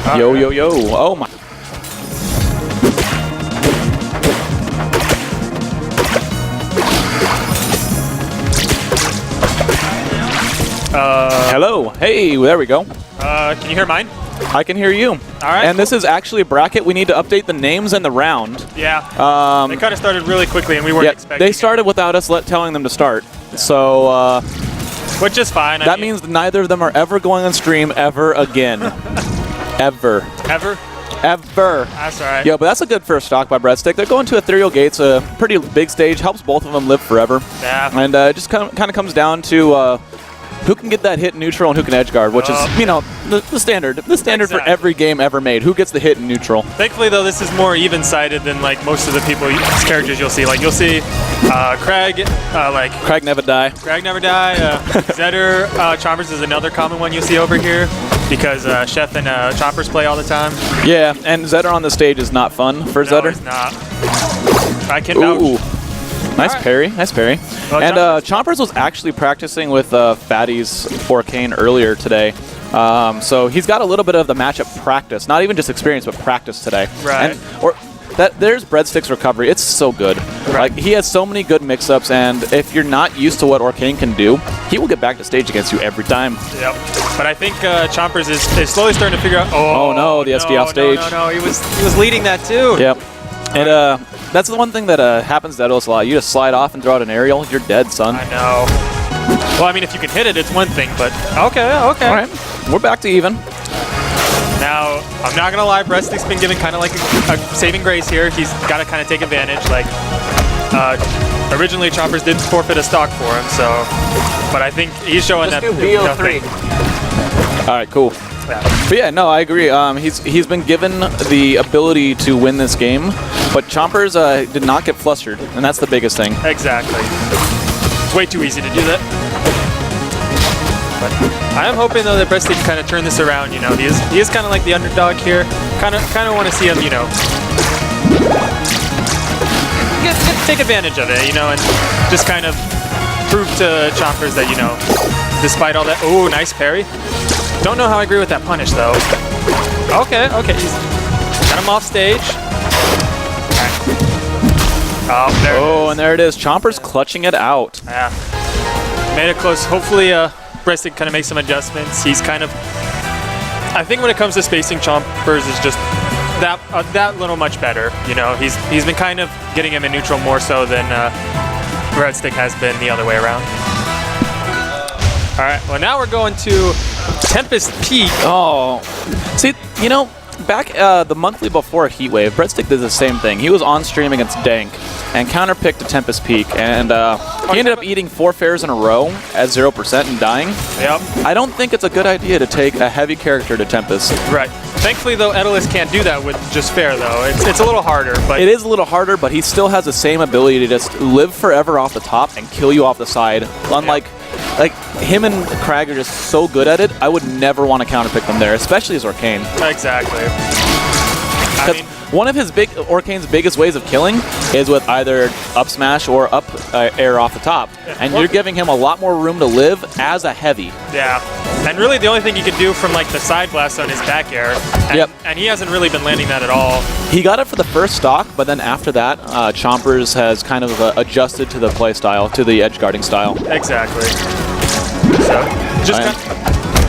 Yo, yo, yo. Oh, my. Hello. Hey, there we go. Can you hear mine? I can hear you. All right. And this is actually a bracket. We need to update the names and the round. Yeah. They kind of started really quickly, and we weren't expecting They started without us telling them to start. Yeah. So, which is fine. That means neither of them are ever going on stream ever again. Ever. Ever? Ever. That's all right. Yeah, but that's a good first stock by Breadstick. They're going to Ethereal Gates, a pretty big stage. Helps both of them live forever. Yeah. And it just kind of comes down to who can get that hit in neutral and who can edge guard, which is, you know, the standard. The standard for every game ever made. Who gets the hit in neutral? Thankfully, though, this is more even-sided than like most of the characters you'll see. Like you'll see Craig, Craig never die. Craig never die. Zetter, Chompers is another common one you see over here because Chef and Chompers play all the time. Yeah, and Zetter on the stage is not fun for Zetter. No, it's not. I can vouch. Ooh. Nice parry, nice parry. Well, and Chompers was actually practicing with Fatty's Orcane earlier today. So he's got a little bit of the matchup practice, not even just experience, but practice today. Right. And there's Breadstick's recovery. It's so good. Right. Like he has so many good mix-ups, and if you're not used to what Orcane can do, he will get back to stage against you every time. Yep. But I think Chompers is slowly starting to figure out. Oh no, the SD off stage. No, he was leading that too. Yep. And that's the one thing that happens to Etalus a lot. You just slide off and throw out an aerial, you're dead, son. I know. Well, I mean, if you can hit it, it's one thing, but okay. All right, we're back to even. Now, I'm not gonna lie, Breadstick's been given kind of like a saving grace here. He's got to kind of take advantage. Like, originally Chompers did forfeit a stock for him, so, but I think he's showing that. VO3. All right, cool. Yeah. But yeah, no, I agree. He's been given the ability to win this game, but Chompers did not get flustered, and that's the biggest thing. Exactly. It's way too easy to do that. But I am hoping though that Breadstick kind of turn this around. You know, he is kind of like the underdog here. Kind of want to see him, you know, take advantage of it, you know, and just kind of prove to Chompers that, you know, despite all that. Oh, nice parry. Don't know how I agree with that punish, though. Okay, he's got him off stage. Oh, there it is. And there it is. Chompers clutching it out. Yeah. Made it close. Hopefully, Breadstick kind of makes some adjustments. He's kind of... I think when it comes to spacing, Chompers is just that little much better. You know, he's been kind of getting him in neutral more so than Breadstick has been the other way around. All right, well, now we're going to Tempest Peak. Oh, see, you know, back the monthly before Heatwave, Breadstick did the same thing. He was on stream against Dank and counterpicked a Tempest Peak, and he ended up eating 4 fairs in a row at 0% and dying. Yep. I don't think it's a good idea to take a heavy character to Tempest. Right. Thankfully, though, Etalus can't do that with just fair, though. It's a little harder, but... It is a little harder, but he still has the same ability to just live forever off the top and kill you off the side. Unlike... Like, him and Craig are just so good at it, I would never want to counterpick them there, especially as Orcane. Exactly. Because one of Orcane's biggest ways of killing is with either up smash or up air off the top. And you're giving him a lot more room to live as a heavy. Yeah. And really the only thing he can do from like the side blast on his back air. And, and he hasn't really been landing that at all. He got it for the first stock, but then after that, Chompers has kind of adjusted to the play style, to the edge guarding style. Exactly. So, just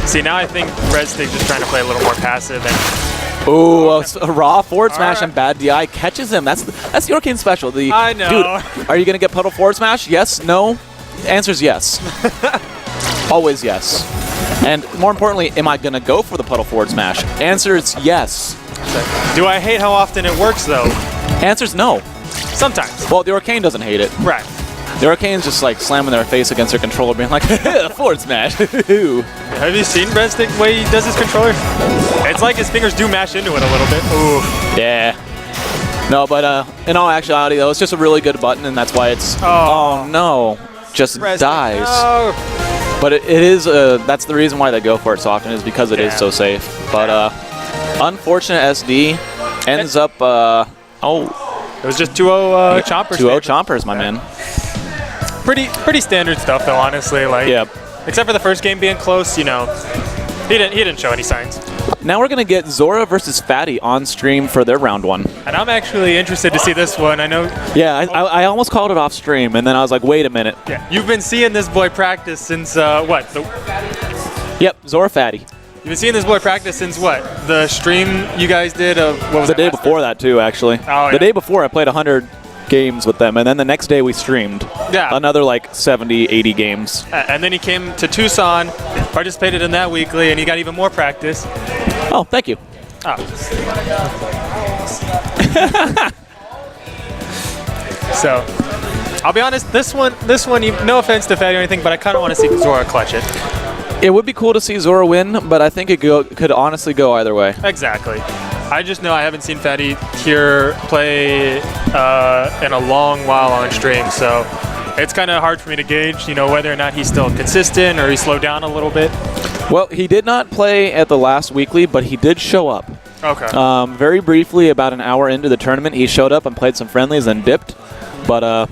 see, now I think Breadstick just trying to play a little more passive and... Ooh, a raw forward smash and bad DI catches him. That's the Orcane special. I know. Dude, are you going to get puddle forward smash? Yes? No? The answer's yes. Always yes. And more importantly, am I going to go for the puddle forward smash? Answer is yes. Do I hate how often it works, though? Answer's no. Sometimes. Well, the Orcane doesn't hate it. Right. The Orcane's just like slamming their face against their controller, being like, forward smash. Have you seen Breadstick the way he does his controller? It's like his fingers do mash into it a little bit. Ooh. Yeah. No, but in all actuality, though, it's just a really good button, and that's why it's... Oh, no. Just Breadstick dies. No. But it is... that's the reason why they go for it so often, is because it is so safe. But unfortunate SD ends up... It was just 2-0 Chompers. 2-0 Chompers, my man. Pretty standard stuff, though, honestly. Like, except for the first game being close, you know, he didn't show any signs. now we're going to get Zora versus Fatty on stream for their round 1. And I'm actually interested to see this one. I know. Yeah, I almost called it off stream, and then I was like, wait a minute. Yeah, you've been seeing this boy practice since what? Yep, Zora Fatty. You've been seeing this boy practice since what? The stream you guys did of what was the day before that too, actually. Oh, yeah. The day before I played 100 games with them, and then the next day we streamed. Yeah. Another like 70, 80 games. And then he came to Tucson, participated in that weekly, and he got even more practice. Oh, thank you. Oh. So, I'll be honest, this one, no offense to Fatty or anything, but I kind of want to see Zora clutch it. It would be cool to see Zora win, but I think it could honestly go either way. Exactly. I just know I haven't seen Fatty here play in a long while on stream, so it's kind of hard for me to gauge, whether or not he's still consistent or he slowed down a little bit. Well, he did not play at the last weekly, but he did show up. Okay. Very briefly, about an hour into the tournament, he showed up and played some friendlies and dipped, but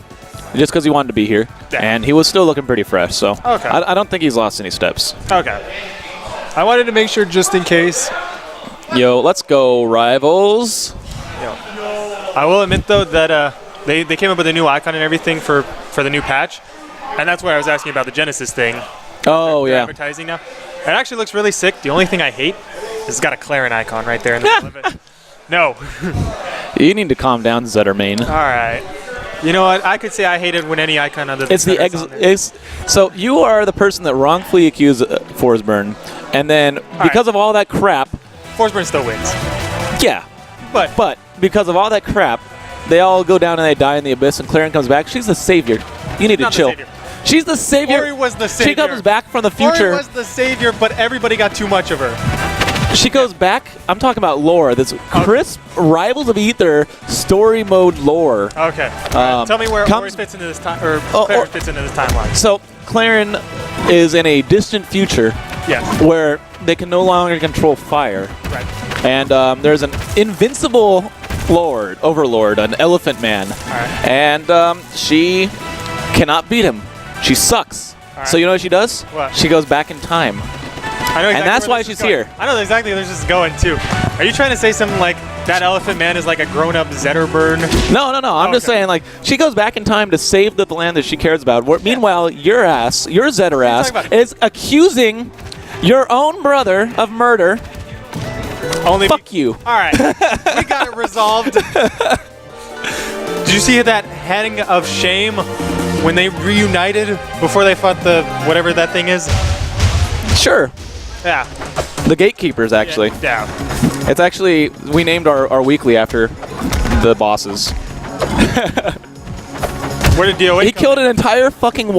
just because he wanted to be here. Yeah. And he was still looking pretty fresh, so okay. I don't think he's lost any steps. Okay. I wanted to make sure just in case. Yo, let's go, rivals. I will admit, though, that they came up with a new icon and everything for the new patch, and that's why I was asking about the Genesis thing. Oh, They're yeah. advertising now. It actually looks really sick. The only thing I hate is it's got a Clarin icon right there in the middle of it. No. You need to calm down, Zettermain. All right. You know what? I could say I hate it when any icon other than It's the so you are the person that wrongfully accused Forsburn, and then because of all that crap, Forsburn still wins. Yeah, but because of all that crap, they all go down and they die in the abyss, and Clarin comes back. She's the savior. You need to chill. She's the savior. Ori was the savior. She comes back from the future. Ori was the savior, but everybody got too much of her. She goes back. I'm talking about lore. This crisp Rivals of Aether story mode lore. Okay. Tell me where Ori fits into this time, or Clarin fits into this timeline. So Clarin is in a distant future. Yes. Where they can no longer control fire. Right. And there's an invincible overlord, an elephant man. All right. And she cannot beat him. She sucks. Right. So you know what she does? What? She goes back in time. I know exactly and that's why she's here. I know exactly where this is going, too. Are you trying to say something like that elephant man is like a grown-up Zetterburn? No. I'm just saying, like, she goes back in time to save the land that she cares about. Meanwhile, your Zetter ass, is accusing your own brother of murder. Fuck you. All right. We got it resolved. Did you see that hang of shame when they reunited before they fought the whatever that thing is? Sure. Yeah. The Gatekeepers, actually. Yeah. It's actually, we named our weekly after the bosses. Where did DOA He killed an entire fucking